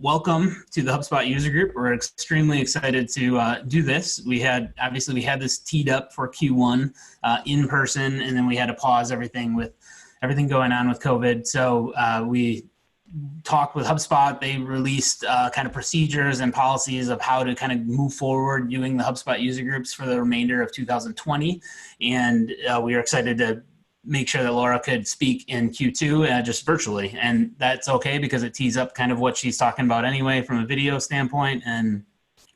welcome to the HubSpot user group. We're extremely excited to do this. We had this teed up for Q1 in person, and then we had to pause everything with everything going on with COVID. So we talked with HubSpot. They released kind of procedures and policies of how to kind of move forward doing the HubSpot user groups for the remainder of 2020. And we are excited to make sure that Laura could speak in Q2 just virtually. And that's okay because it tees up kind of what she's talking about anyway from a video standpoint, and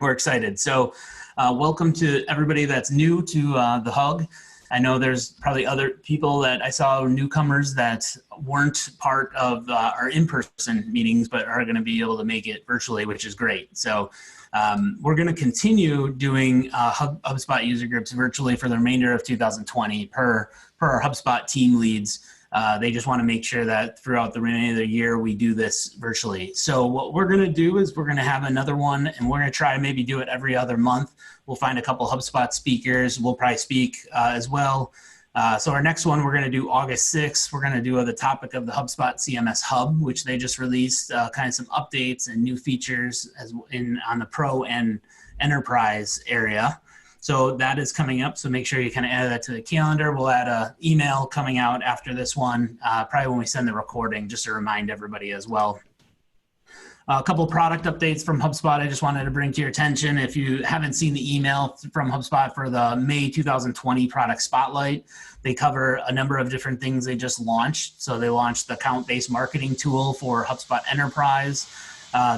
we're excited. So welcome to everybody that's new to the Hug. I know there's probably other people that I saw, newcomers that weren't part of our in-person meetings, but are going to be able to make it virtually, which is great. So we're going to continue doing HubSpot user groups virtually for the remainder of 2020 per our HubSpot team leads. They just want to make sure that throughout the remainder of the year, we do this virtually. So what we're going to do is we're going to have another one, and we're going to try to maybe do it every other month. We'll find a couple HubSpot speakers. We'll probably speak as well. So our next one, we're going to do August 6th. We're going to do the topic of the HubSpot CMS Hub, which they just released kind of some updates and new features on the Pro and Enterprise area. So that is coming up. So make sure you kind of add that to the calendar. We'll add an email coming out after this one, probably when we send the recording, just to remind everybody as well. A couple product updates from HubSpot I just wanted to bring to your attention. If you haven't seen the email from HubSpot for the May 2020 product spotlight, they cover a number of different things they just launched. So they launched the account-based marketing tool for HubSpot Enterprise.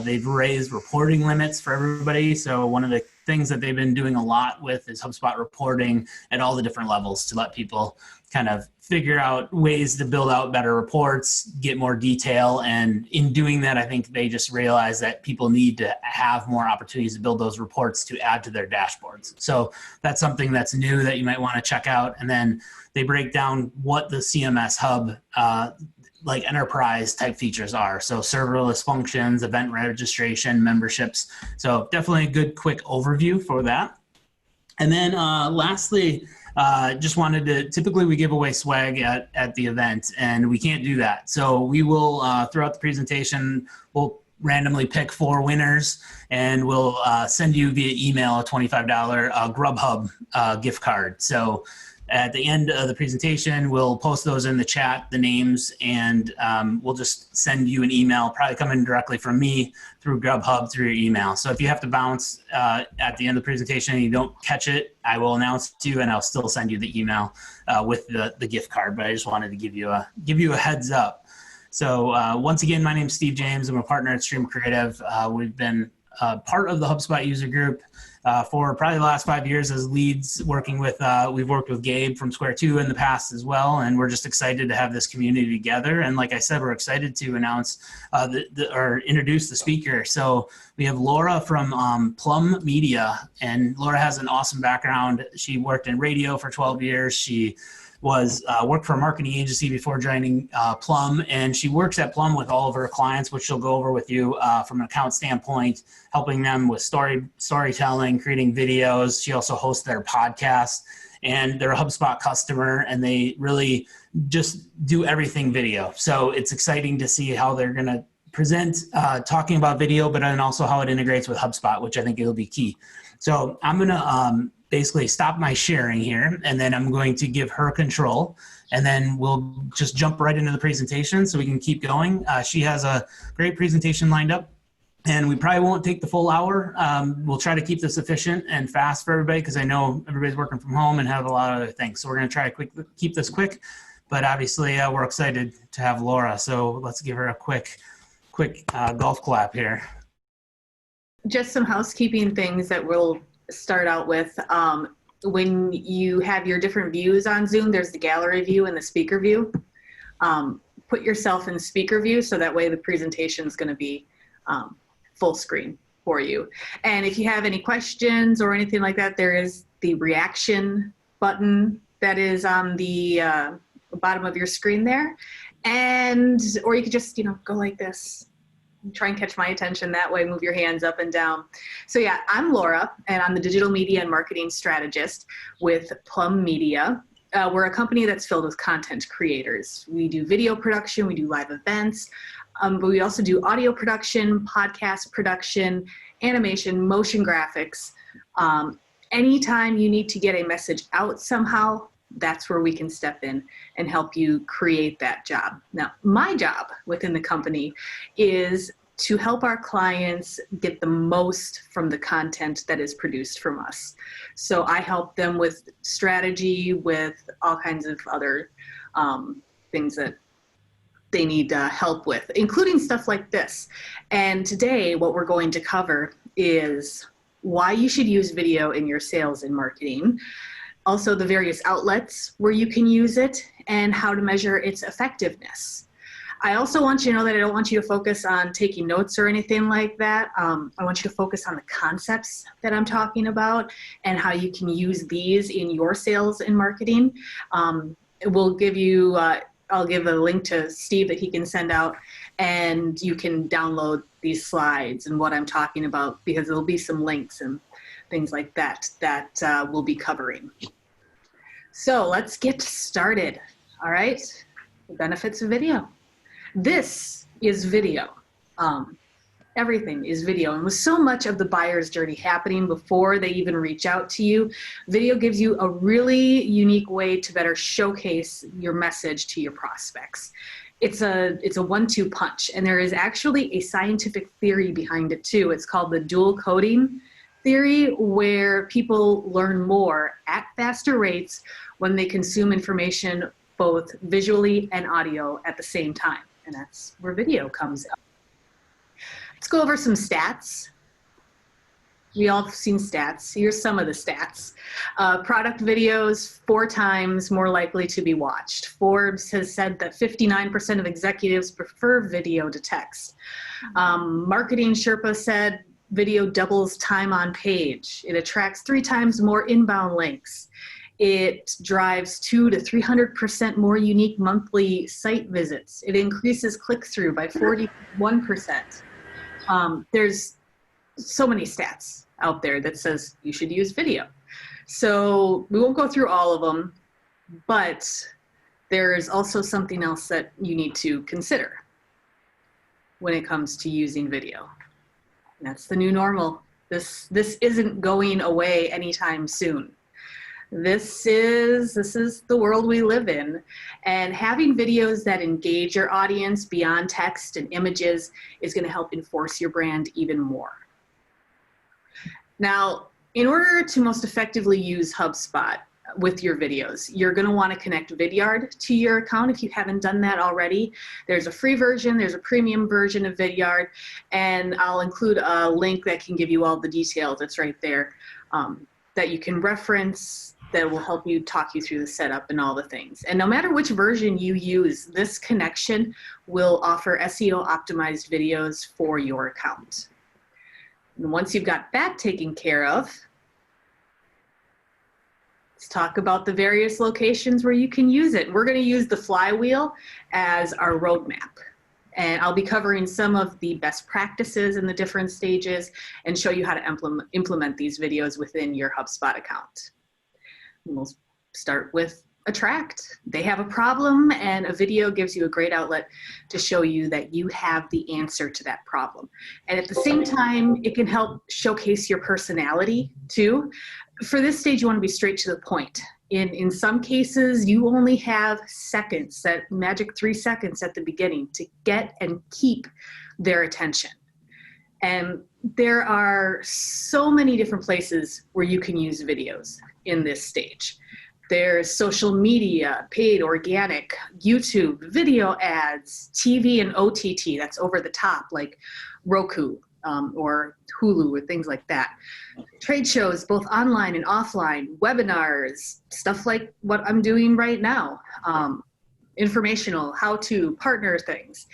They've raised reporting limits for everybody. So one of the things that they've been doing a lot with is HubSpot reporting at all the different levels to let people kind of figure out ways to build out better reports, get more detail. And in doing that, I think they just realized that people need to have more opportunities to build those reports to add to their dashboards. So that's something that's new that you might want to check out. And then they break down what the CMS Hub like enterprise type features are. So serverless functions, event registration, memberships. So definitely a good quick overview for that. And then lastly, just wanted to, typically we give away swag at the event, and we can't do that. So we will, throughout the presentation, we'll randomly pick 4 winners, and we'll send you via email a $25 Grubhub gift card. So at the end of the presentation, we'll post those in the chat, the names, and we'll just send you an email, probably coming directly from me through Grubhub through your email. So if you have to bounce at the end of the presentation and you don't catch it, I will announce to you, and I'll still send you the email with the gift card. But I just wanted to give you a heads up. So once again, my name's Steve James. I'm a partner at Stream Creative. We've been part of the HubSpot user group for probably the last 5 years as leads, working with, we've worked with Gabe from Square 2 in the past as well, and we're just excited to have this community together. And like I said, we're excited to announce or introduce the speaker. So we have Laura from Plum Media, and Laura has an awesome background. She worked in radio for 12 years. She worked for a marketing agency before joining Plum, and she works at Plum with all of her clients, which she'll go over with you from an account standpoint, helping them with storytelling, creating videos. She also hosts their podcast, and they're a HubSpot customer, and they really just do everything video. So it's exciting to see how they're going to present talking about video, but then also how it integrates with HubSpot, which I think it'll be key. So I'm going to basically stop my sharing here, and then I'm going to give her control, and then we'll just jump right into the presentation so we can keep going. She has a great presentation lined up, and we probably won't take the full hour. We'll try to keep this efficient and fast for everybody, because I know everybody's working from home and have a lot of other things. So we're going to try to keep this quick, but obviously we're excited to have Laura. So let's give her a quick golf clap here. Just some housekeeping things that we'll start out with. When you have your different views on Zoom, there's the gallery view and the speaker view. Put yourself in speaker view, so that way the presentation is going to be full screen for you. And if you have any questions or anything like that, there is the reaction button that is on the bottom of your screen there. Or you could just, go like this. Try and catch my attention that way, move your hands up and down. So yeah, I'm Laura, and I'm the digital media and marketing strategist with Plum Media. We're a company that's filled with content creators. We do video production, we do live events, But we also do audio production, podcast production, animation, motion graphics. Anytime you need to get a message out somehow, that's where we can step in and help you create that job. Now, my job within the company is to help our clients get the most from the content that is produced from us. So I help them with strategy, with all kinds of other things that they need help with, including stuff like this. And today, what we're going to cover is why you should use video in your sales and marketing, also the various outlets where you can use it, and how to measure its effectiveness. I also want you to know that I don't want you to focus on taking notes or anything like that. I want you to focus on the concepts that I'm talking about and how you can use these in your sales and marketing. We'll give you, I'll give a link to Steve that he can send out, and you can download these slides and what I'm talking about, because there'll be some links and things like that we'll be covering. So let's get started. All right, the benefits of video. This is video. Everything is video. And with so much of the buyer's journey happening before they even reach out to you, video gives you a really unique way to better showcase your message to your prospects. It's a 1-2 punch, and there is actually a scientific theory behind it too. It's called the dual coding theory, where people learn more at faster rates when they consume information both visually and audio at the same time. And that's where video comes in. Let's go over some stats. We all have seen stats. Here's some of the stats. Product videos, 4 times more likely to be watched. Forbes has said that 59% of executives prefer video to text. Marketing Sherpa said video doubles time on page. It attracts 3 times more inbound links. It drives 200 to 300% more unique monthly site visits. It increases click-through by 41%. There's so many stats out there that says you should use video. So we won't go through all of them, but there's also something else that you need to consider when it comes to using video. And that's the new normal. This isn't going away anytime soon. This is the world we live in, and having videos that engage your audience beyond text and images is going to help enforce your brand even more. Now, in order to most effectively use HubSpot with your videos, you're going to want to connect Vidyard to your account if you haven't done that already. There's a free version, there's a premium version of Vidyard, and I'll include a link that can give you all the details. It's right there that you can reference, that will help you talk you through the setup and all the things. And no matter which version you use, this connection will offer SEO optimized videos for your account. And once you've got that taken care of, let's talk about the various locations where you can use it. We're going to use the flywheel as our roadmap. And I'll be covering some of the best practices in the different stages and show you how to implement these videos within your HubSpot account. We'll start with attract. They have a problem, and a video gives you a great outlet to show you that you have the answer to that problem. And at the same time, it can help showcase your personality too. For this stage, you want to be straight to the point. In some cases, you only have seconds, that magic 3 seconds at the beginning, to get and keep their attention. And there are so many different places where you can use videos in this stage. There's social media, paid, organic, YouTube, video ads, TV and OTT, that's over the top, like Roku or Hulu or things like that. Trade shows, both online and offline, webinars, stuff like what I'm doing right now, informational, how-to, partner things.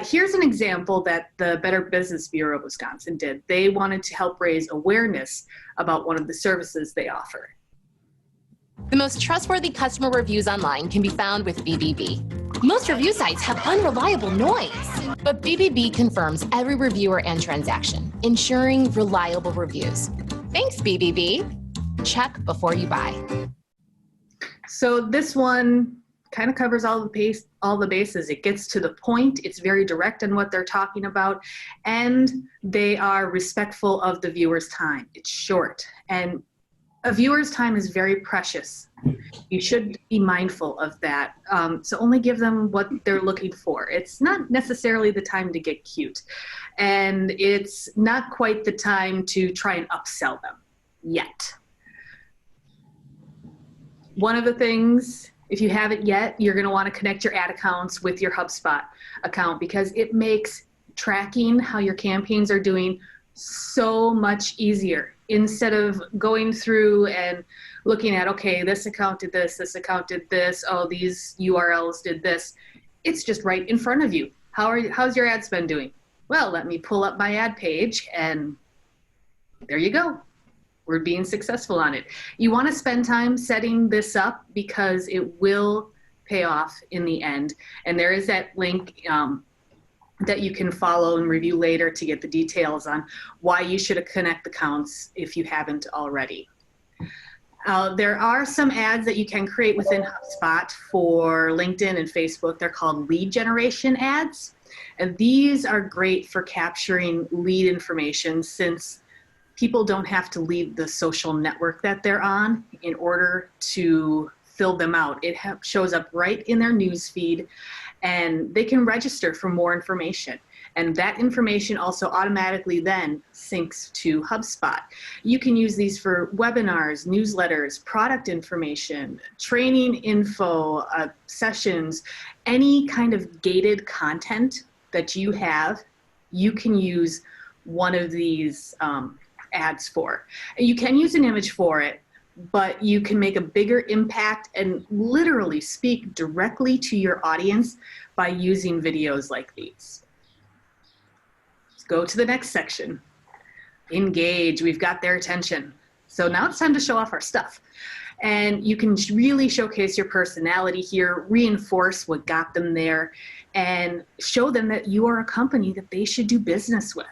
Here's an example that the Better Business Bureau of Wisconsin did. They wanted to help raise awareness about one of the services they offer. The most trustworthy customer reviews online can be found with BBB. Most review sites have unreliable noise, but BBB confirms every reviewer and transaction, ensuring reliable reviews. Thanks, BBB. Check before you buy. So this one kind of covers all the bases. It gets to the point. It's very direct on what they're talking about, and they are respectful of the viewer's time. It's short, and a viewer's time is very precious. You should be mindful of that. So only give them what they're looking for. It's not necessarily the time to get cute, and it's not quite the time to try and upsell them yet. One of the things, if you haven't yet, you're going to want to connect your ad accounts with your HubSpot account, because it makes tracking how your campaigns are doing so much easier. Instead of going through and looking at, okay, this account did this account did this, oh, these URLs did this. It's just right in front of you. How's your ad spend doing? Well, let me pull up my ad page, and there you go. We're being successful on it. You want to spend time setting this up because it will pay off in the end. And there is that link that you can follow and review later to get the details on why you should connect accounts if you haven't already. There are some ads that you can create within HubSpot for LinkedIn and Facebook. They're called lead generation ads. And these are great for capturing lead information, since people don't have to leave the social network that they're on in order to fill them out. It shows up right in their news feed, and they can register for more information. And that information also automatically then syncs to HubSpot. You can use these for webinars, newsletters, product information, training info, sessions, any kind of gated content that you have, you can use one of these ads for. You can use an image for it, but you can make a bigger impact and literally speak directly to your audience by using videos like these. Let's go to the next section. Engage. We've got their attention. So now it's time to show off our stuff. And you can really showcase your personality here, reinforce what got them there, and show them that you are a company that they should do business with.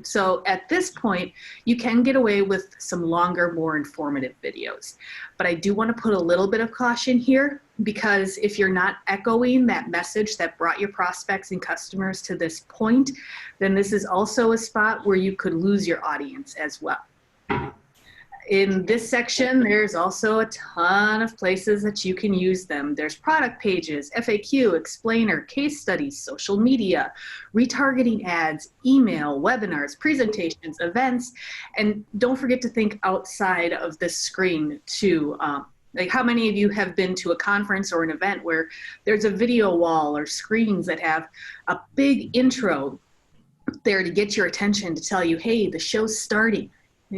So at this point, you can get away with some longer, more informative videos. But I do want to put a little bit of caution here, because if you're not echoing that message that brought your prospects and customers to this point, then this is also a spot where you could lose your audience as well. In this section, there's also a ton of places that you can use them. There's product pages, FAQ, explainer, case studies, social media, retargeting ads, email, webinars, presentations, events, and don't forget to think outside of this screen too. Like, how many of you have been to a conference or an event where there's a video wall or screens that have a big intro there to get your attention, to tell you, hey, the show's starting?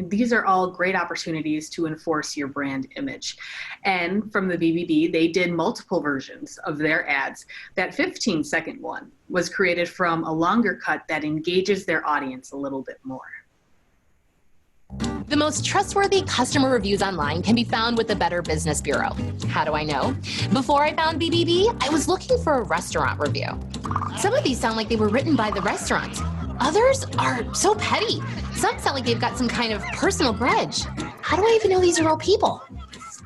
These are all great opportunities to enforce your brand image. And from the BBB, they did multiple versions of their ads. That 15-second one was created from a longer cut that engages their audience a little bit more. The most trustworthy customer reviews online can be found with the Better Business Bureau. How do I know? Before I found BBB, I was looking for a restaurant review. Some of these sound like they were written by the restaurant. Others are so petty. Some sound like they've got some kind of personal grudge. How do I even know these are real people?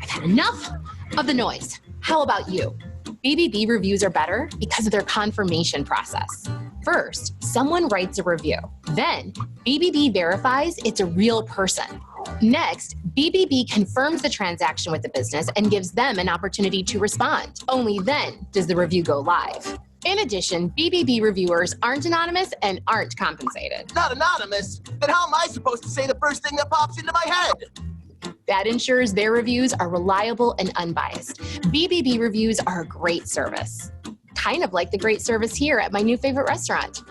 I've had enough of the noise. How about you? BBB reviews are better because of their confirmation process. First, someone writes a review. Then, BBB verifies it's a real person. Next, BBB confirms the transaction with the business and gives them an opportunity to respond. Only then does the review go live. In addition, BBB reviewers aren't anonymous and aren't compensated. Not anonymous? Then how am I supposed to say the first thing that pops into my head? That ensures their reviews are reliable and unbiased. BBB reviews are a great service. Kind of like the great service here at my new favorite restaurant.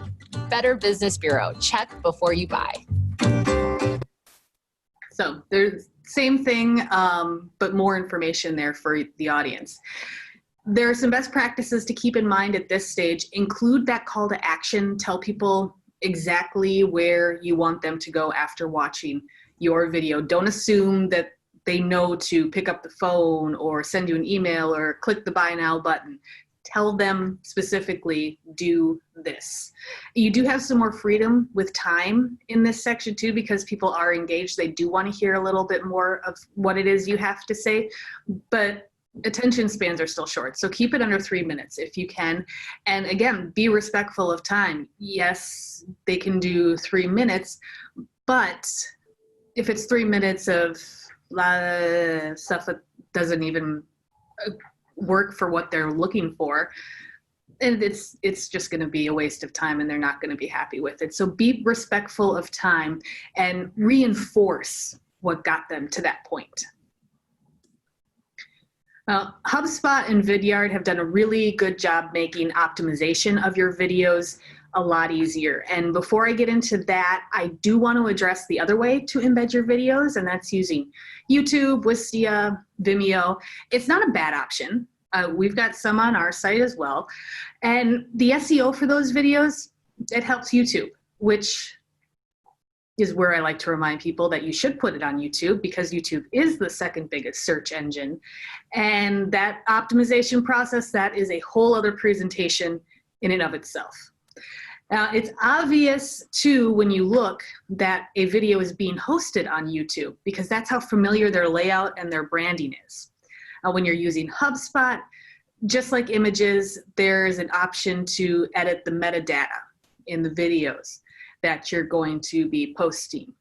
Better Business Bureau. Check before you buy. So there's same thing, but more information there for the audience. There are some best practices to keep in mind at this stage. Include that call to action. Tell people exactly where you want them to go after watching your video. Don't assume that they know to pick up the phone or send you an email or click the buy now button. Tell them specifically, do this. You do have some more freedom with time in this section too, because people are engaged. They do want to hear a little bit more of what it is you have to say, but attention spans are still short. So keep it under 3 minutes if you can. And again, be respectful of time. Yes, they can do 3 minutes, but if it's 3 minutes of stuff that doesn't even work for what they're looking for, and it's just going to be a waste of time and they're not going to be happy with it. So be respectful of time and reinforce what got them to that point. HubSpot and Vidyard have done a really good job making optimization of your videos a lot easier. And before I get into that, I do want to address the other way to embed your videos, and that's using YouTube, Wistia, Vimeo. It's not a bad option. We've got some on our site as well. And the SEO for those videos, it helps YouTube, which is where I like to remind people that you should put it on YouTube, because YouTube is the second biggest search engine. And that optimization process, that is a whole other presentation in and of itself. Now, it's obvious too when you look that a video is being hosted on YouTube, because that's how familiar their layout and their branding is. When you're using HubSpot, just like images, there's an option to edit the metadata in the videos that you're going to be posting.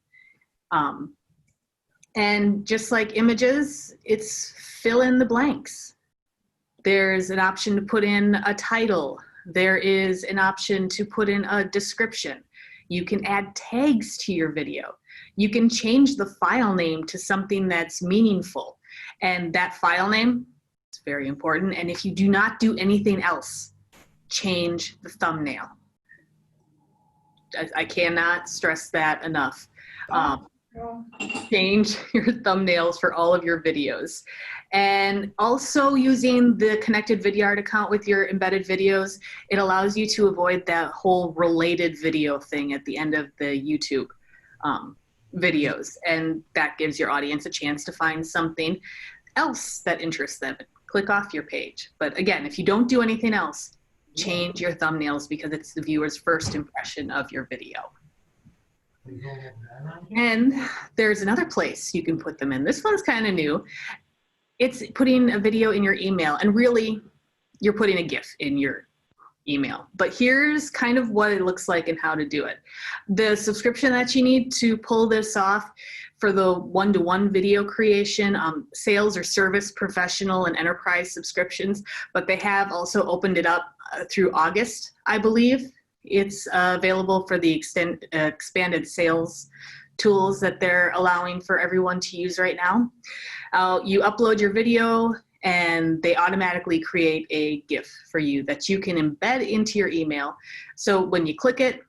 And just like images, it's fill in the blanks. There's an option to put in a title. There is an option to put in a description. You can add tags to your video. You can change the file name to something that's meaningful. And that file name is very important. And if you do not do anything else, change the thumbnail. I cannot stress that enough. Change your thumbnails for all of your videos. And also using the connected Vidyard account with your embedded videos, it allows you to avoid that whole related video thing at the end of the YouTube videos. And that gives your audience a chance to find something else that interests them. Click off your page. But again, if you don't do anything else, change your thumbnails, because it's the viewer's first impression of your video. And there's another place you can put them in. This one's kind of new. It's putting a video in your email, and really you're putting a GIF in your email. But here's kind of what it looks like and how to do it. The subscription that you need to pull this off for the one-to-one video creation, sales or service, professional and enterprise subscriptions, but they have also opened it up through August, I believe. It's available for the expanded sales tools that they're allowing for everyone to use right now. You upload your video and they automatically create a GIF for you that you can embed into your email. So when you click it,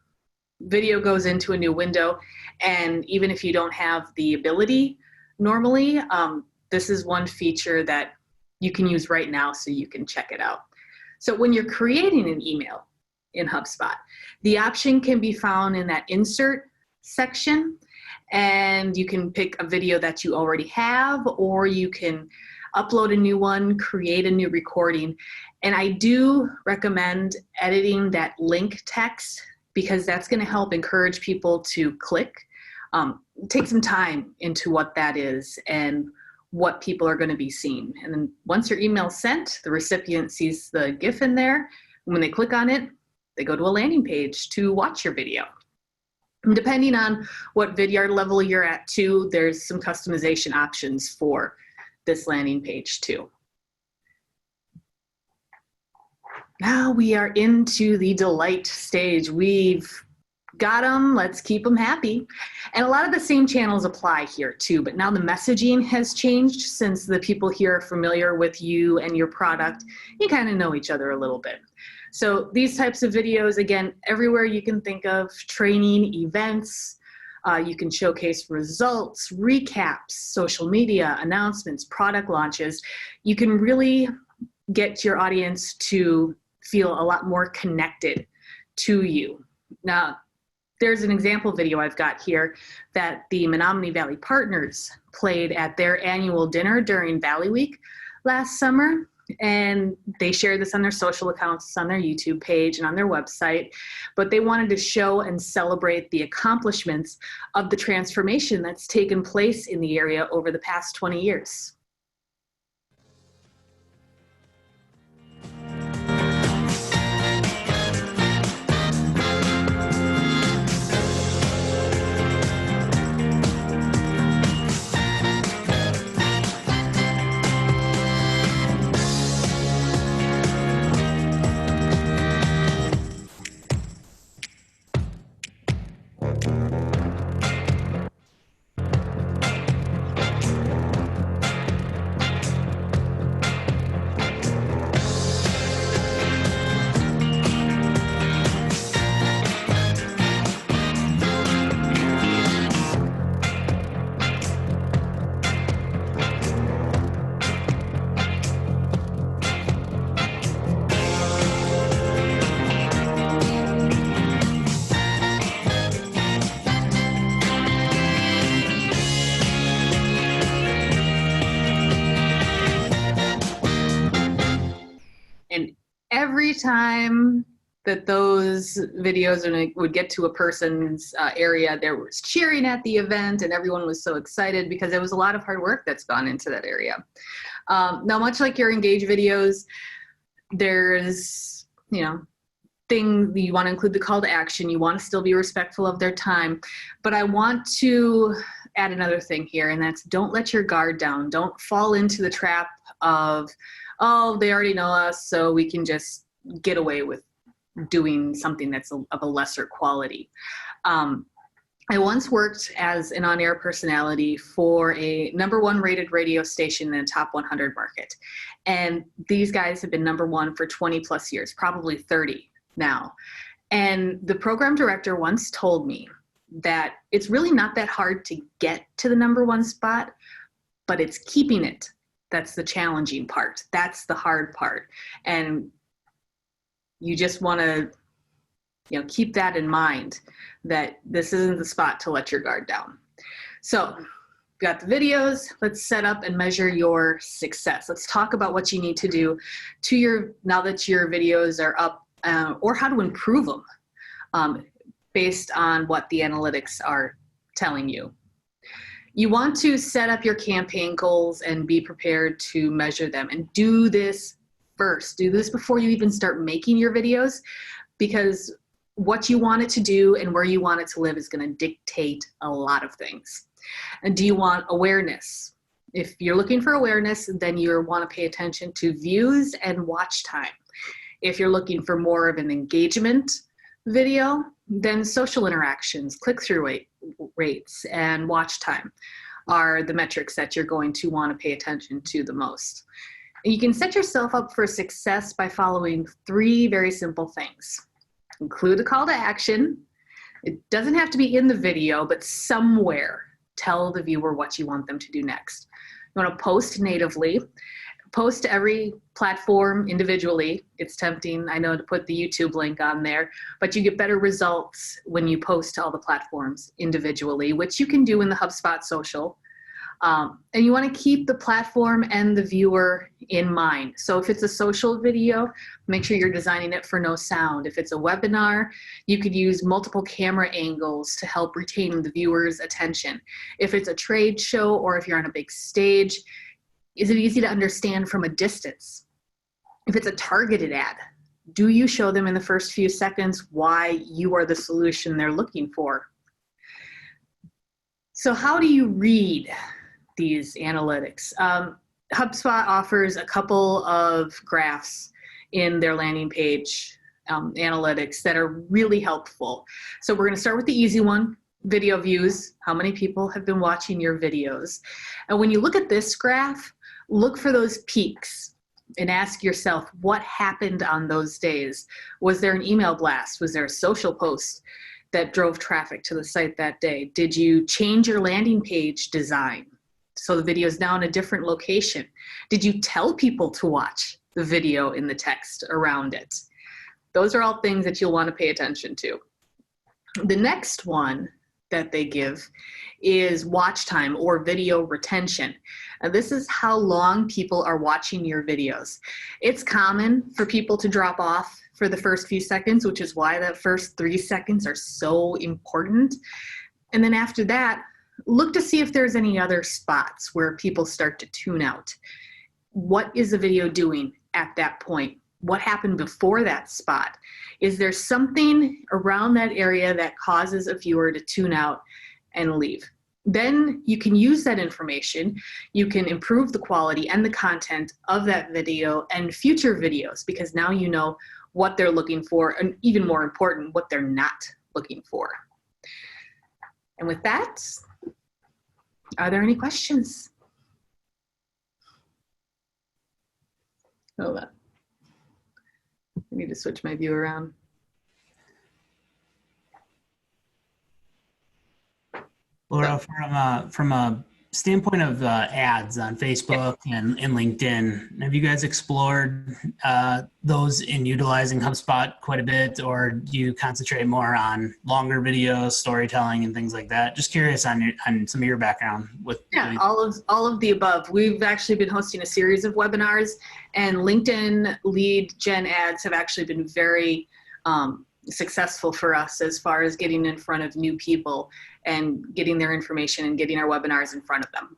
video goes into a new window. And even if you don't have the ability normally, this is one feature that you can use right now, so you can check it out. So when you're creating an email in HubSpot, the option can be found in that insert section, and you can pick a video that you already have, or you can upload a new one, create a new recording. And I do recommend editing that link text, because that's going to help encourage people to click. Take some time into what that is and what people are going to be seeing. And then once your email's sent, the recipient sees the GIF in there. And when they click on it, they go to a landing page to watch your video. And depending on what Vidyard level you're at too, there's some customization options for this landing page too. Now we are into the delight stage. We've got them, let's keep them happy. And a lot of the same channels apply here too, but now the messaging has changed since the people here are familiar with you and your product. You kind of know each other a little bit. So these types of videos, again, everywhere you can think of, training, events, you can showcase results, recaps, social media, announcements, product launches. You can really get your audience to feel a lot more connected to you. Now, there's an example video I've got here that the Menominee Valley Partners played at their annual dinner during Valley Week last summer. And they shared this on their social accounts, on their YouTube page, and on their website. But they wanted to show and celebrate the accomplishments of the transformation that's taken place in the area over the past 20 years. time that those videos would get to a person's area, there was cheering at the event and everyone was so excited because there was a lot of hard work that's gone into that area. Now, much like your Engage videos, there's, thing you want to include the call to action. You want to still be respectful of their time. But I want to add another thing here, and that's don't let your guard down. Don't fall into the trap of, oh, they already know us, so we can just get away with doing something that's of a lesser quality. I once worked as an on-air personality for a #1 rated radio station in the top 100 market. And these guys have been #1 for 20 plus years, probably 30 now. And the program director once told me that it's really not that hard to get to the #1 spot, but it's keeping it. That's the challenging part. That's the hard part. And you just want to keep that in mind, that this isn't the spot to let your guard down. So we've got the videos. Let's set up and measure your success. Let's talk about what you need to do now that your videos are up, or how to improve them based on what the analytics are telling you. You want to set up your campaign goals and be prepared to measure them, and do this first. Do this before you even start making your videos, because what you want it to do and where you want it to live is going to dictate a lot of things. And do you want awareness? If you're looking for awareness, then you want to pay attention to views and watch time. If you're looking for more of an engagement video, then social interactions, click-through rates, and watch time are the metrics that you're going to want to pay attention to the most. And you can set yourself up for success by following 3 very simple things. Include a call to action. It doesn't have to be in the video, but somewhere tell the viewer what you want them to do next. You want to post natively. Post to every platform individually. It's tempting, I know, to put the YouTube link on there, but you get better results when you post to all the platforms individually, which you can do in the HubSpot social. And you want to keep the platform and the viewer in mind. So if it's a social video, make sure you're designing it for no sound. If it's a webinar, you could use multiple camera angles to help retain the viewer's attention. If it's a trade show, or if you're on a big stage, is it easy to understand from a distance? If it's a targeted ad, do you show them in the first few seconds why you are the solution they're looking for? So how do you read these analytics? HubSpot offers a couple of graphs in their landing page analytics that are really helpful. So we're going to start with the easy one, video views. How many people have been watching your videos? And when you look at this graph, look for those peaks and ask yourself, what happened on those days? Was there an email blast? Was there a social post that drove traffic to the site that day? Did you change your landing page design so the video is now in a different location? Did you tell people to watch the video in the text around it? Those are all things that you'll want to pay attention to. The next one that they give is watch time, or video retention. And this is how long people are watching your videos. It's common for people to drop off for the first few seconds, which is why the first 3 seconds are so important. And then after that, look to see if there's any other spots where people start to tune out. What is the video doing at that point? What happened before that spot? Is there something around that area that causes a viewer to tune out and leave? Then you can use that information. You can improve the quality and the content of that video and future videos, because now you know what they're looking for, and even more important, what they're not looking for. And with that, are there any questions? Hold on. I need to switch my view around. Laura, from a standpoint of ads on Facebook and LinkedIn, have you guys explored those in utilizing HubSpot quite a bit, or do you concentrate more on longer videos, storytelling, and things like that? Just curious on some of your background with. Yeah, all of the above. We've actually been hosting a series of webinars, and LinkedIn lead gen ads have actually been very successful for us as far as getting in front of new people and getting their information and getting our webinars in front of them.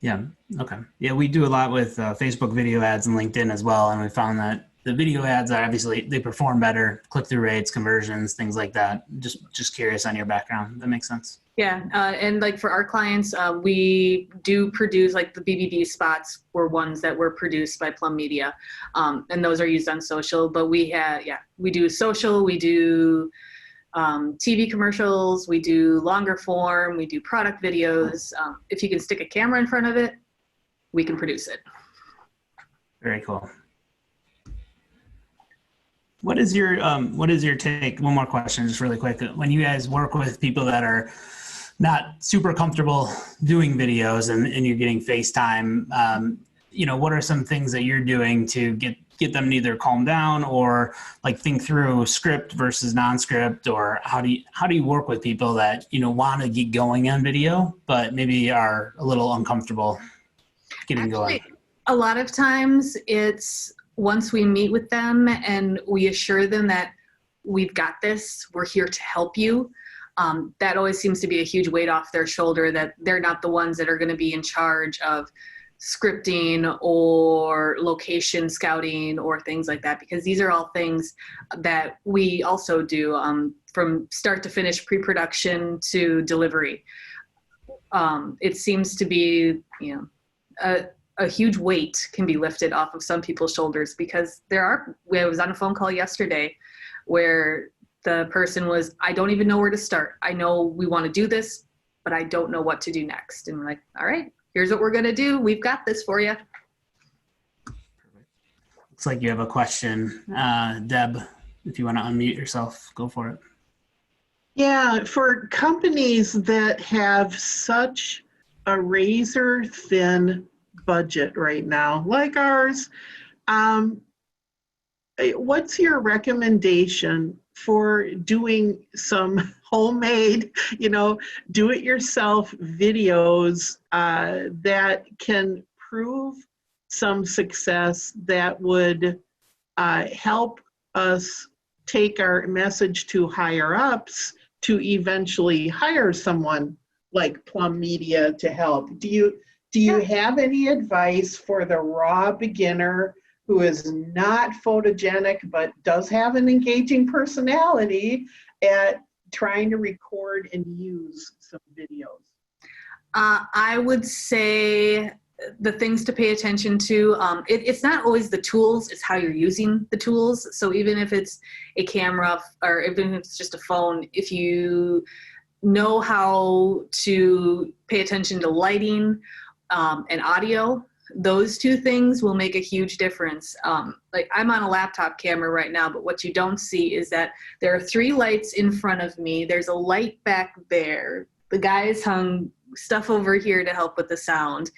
Yeah. Okay. Yeah, we do a lot with Facebook video ads and LinkedIn as well, and we found that the video ads are obviously they perform better, click-through rates, conversions, things like that. Just curious on your background. That makes sense. Yeah, and like for our clients, we do produce, like the BBB spots were ones that were produced by Plum Media, and those are used on social. But we do social, we do TV commercials, we do longer form, we do product videos. If you can stick a camera in front of it, we can produce it. Very cool. What is your take? One more question, just really quick. When you guys work with people that are not super comfortable doing videos and you're getting FaceTime, what are some things that you're doing to get them to either calm down or like think through script versus non-script, or how do you work with people that, want to get going on video, but maybe are a little uncomfortable getting going? A lot of times it's once we meet with them and we assure them that we've got this, we're here to help you. That always seems to be a huge weight off their shoulder, that they're not the ones that are going to be in charge of scripting or location scouting or things like that, because these are all things that we also do from start to finish, pre-production to delivery. It seems to be, a huge weight can be lifted off of some people's shoulders, because I was on a phone call yesterday where the person was, I don't even know where to start. I know we want to do this, but I don't know what to do next. And we're like, all right, here's what we're going to do. We've got this for you. Looks like you have a question. Deb, if you want to unmute yourself, go for it. Yeah, for companies that have such a razor thin budget right now, like ours, what's your recommendation for doing some homemade, do-it-yourself videos that can prove some success, that would help us take our message to higher ups to eventually hire someone like Plum Media to help? Do you have any advice for the raw beginner who is not photogenic but does have an engaging personality at trying to record and use some videos? I would say the things to pay attention to, it's not always the tools, it's how you're using the tools. So even if it's a camera or even if it's just a phone, if you know how to pay attention to lighting and audio, those two things will make a huge difference. Like I'm on a laptop camera right now, but what you don't see is that there are 3 lights in front of me. There's a light back there. The guys hung stuff over here to help with the sound.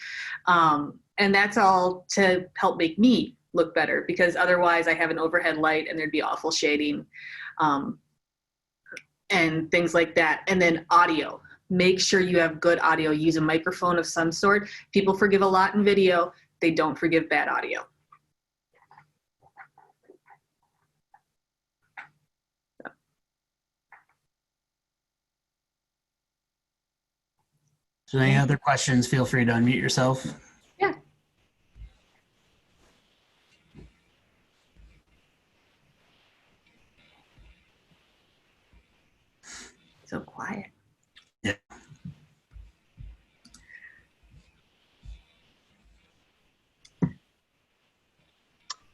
And that's all to help make me look better, because otherwise I have an overhead light and there'd be awful shading and things like that. And then audio. Make sure you have good audio. Use a microphone of some sort. People forgive a lot in video. They don't forgive bad audio. So any other questions, feel free to unmute yourself. Yeah. So quiet. Yeah.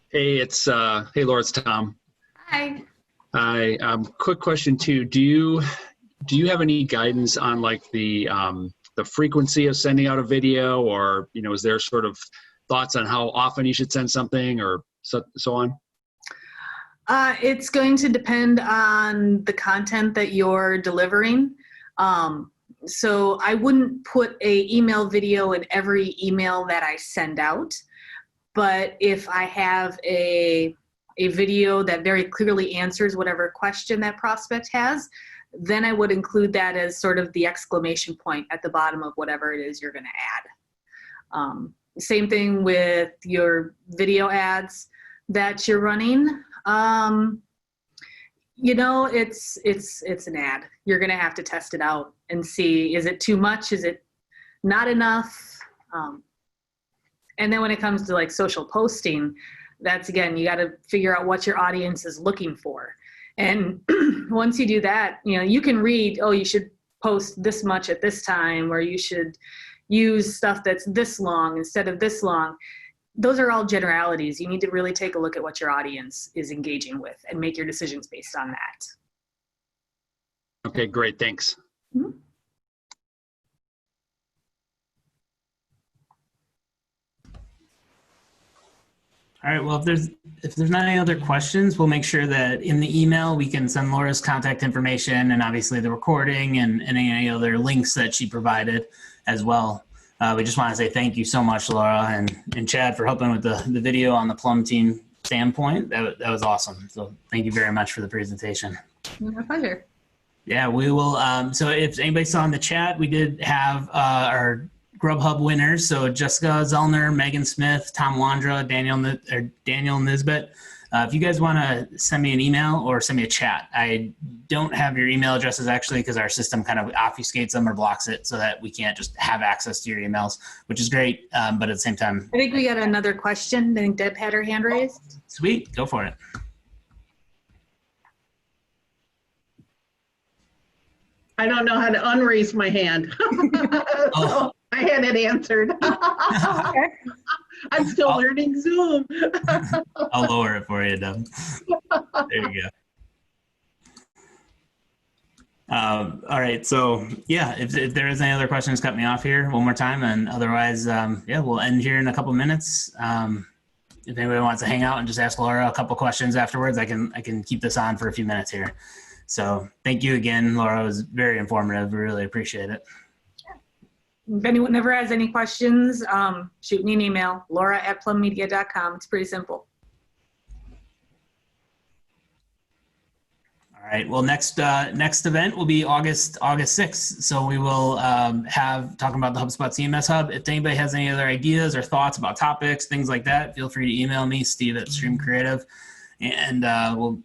Hey, hey Laura, it's Tom. Hi. Hi. Quick question too. Do you have any guidance on like the frequency of sending out a video, or is there sort of thoughts on how often you should send something, or so on? It's going to depend on the content that you're delivering. So I wouldn't put a email video in every email that I send out, but if I have a video that very clearly answers whatever question that prospect has, then I would include that as sort of the exclamation point at the bottom of whatever it is you're going to add. Same thing with your video ads that you're running. You know, it's an ad. You're going to have to test it out and see, is it too much? Is it not enough? And then when it comes to like social posting, that's, again, you got to figure out what your audience is looking for. And once you do that, you know, you can read, oh, you should post this much at this time, or you should use stuff that's this long instead of this long. Those are all generalities. You need to really take a look at what your audience is engaging with and make your decisions based on that. Okay, great. Thanks. Mm-hmm. All right, well, if there's not any other questions, we'll make sure that in the email we can send Laura's contact information and obviously the recording and any other links that she provided as well. We just want to say thank you so much, Laura, and Chad, for helping with the video on the Plum Team standpoint. That was awesome. So thank you very much for the presentation. My pleasure. Yeah, we will. So if anybody saw in the chat, we did have our Grubhub winners. So Jessica Zellner, Megan Smith, Tom Wandra, Daniel Nisbet. If you guys want to send me an email or send me a chat, I don't have your email addresses actually because our system kind of obfuscates them or blocks it so that we can't just have access to your emails, which is great. But at the same time, I think we got another question. I think Deb had her hand raised. Sweet, go for it. I don't know how to unraise my hand. So I had it answered. I'm still learning Zoom. I'll lower it for you, Deb. There you go. All right, so yeah, if there is any other questions, cut me off here one more time, and otherwise, yeah, we'll end here in a couple minutes. If anybody wants to hang out and just ask Laura a couple questions afterwards, I can keep this on for a few minutes here. So thank you again, Laura. It was very informative. We really appreciate it. If anyone ever has any questions, shoot me an email, laura@plummedia.com. It's pretty simple. All right. Well, next event will be August 6th. So we will have talking about the HubSpot CMS Hub. If anybody has any other ideas or thoughts about topics, things like that, feel free to email me, Steve@Stream Creative, and we'll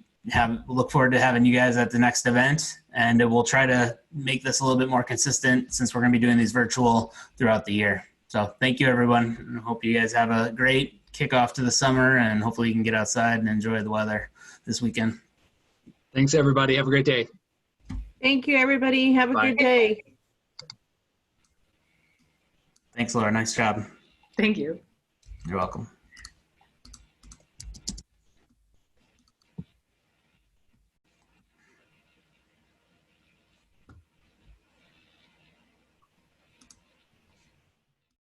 look forward to having you guys at the next event. And we'll try to make this a little bit more consistent since we're going to be doing these virtual throughout the year. So thank you, everyone. I hope you guys have a great kickoff to the summer, and hopefully you can get outside and enjoy the weather this weekend. Thanks, everybody. Have a great day. Thank you, everybody. Have a good day. Thanks, Laura. Nice job. Thank you. You're welcome.